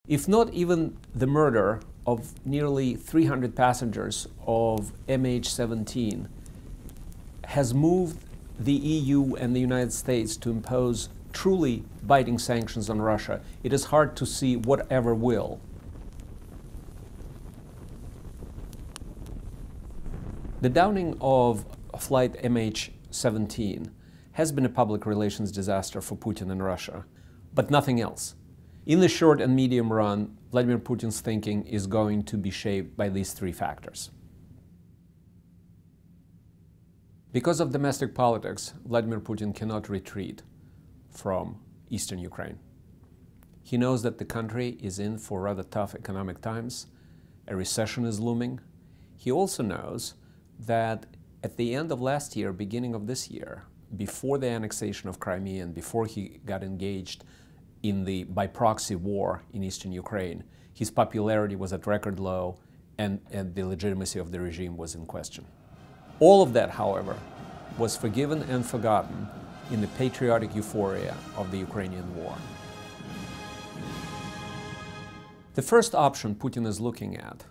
if not even the murder of nearly 300 passengers of MH17, has moved the EU and the United States to impose truly biting sanctions on Russia, it is hard to see whatever will. The downing of Flight MH17 has been a public relations disaster for Putin and Russia, but nothing else. In the short and medium run, Vladimir Putin's thinking is going to be shaped by these three factors. Because of domestic politics, Vladimir Putin cannot retreat from eastern Ukraine. He knows that the country is in for rather tough economic times. A recession is looming. He also knows that at the end of last year, beginning of this year, before the annexation of Crimea and before he got engaged in the by proxy war in eastern Ukraine, his popularity was at record low and the legitimacy of the regime was in question. All of that, however, was forgiven and forgotten in the patriotic euphoria of the Ukrainian war. The first option Putin is looking at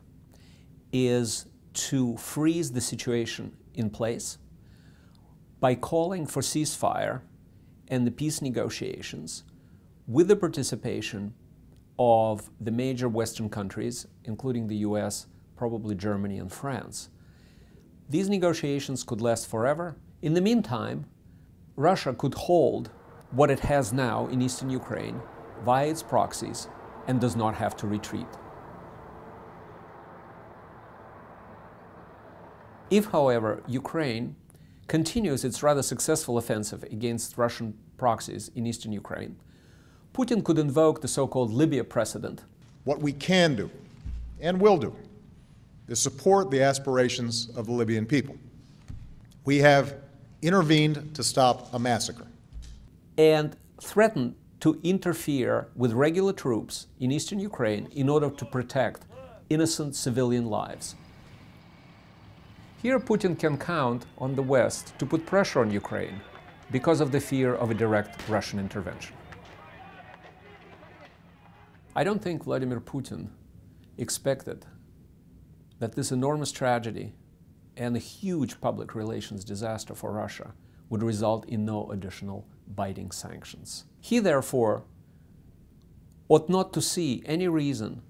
is to freeze the situation in place by calling for ceasefire and the peace negotiations with the participation of the major Western countries, including the US, probably Germany and France. These negotiations could last forever. In the meantime, Russia could hold what it has now in eastern Ukraine via its proxies and does not have to retreat. If, however, Ukraine continues its rather successful offensive against Russian proxies in eastern Ukraine, Putin could invoke the so-called Libya precedent. What we can do and will do is support the aspirations of the Libyan people. We have intervened to stop a massacre. And threatened to interfere with regular troops in eastern Ukraine in order to protect innocent civilian lives. Here Putin can count on the West to put pressure on Ukraine because of the fear of a direct Russian intervention. I don't think Vladimir Putin expected that this enormous tragedy and a huge public relations disaster for Russia would result in no additional biting sanctions. He, therefore, ought not to see any reason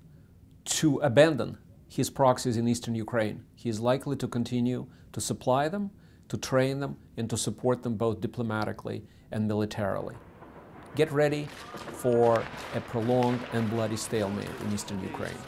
to abandon his proxies in eastern Ukraine. He is likely to continue to supply them, to train them, and to support them both diplomatically and militarily. Get ready for a prolonged and bloody stalemate in eastern Ukraine.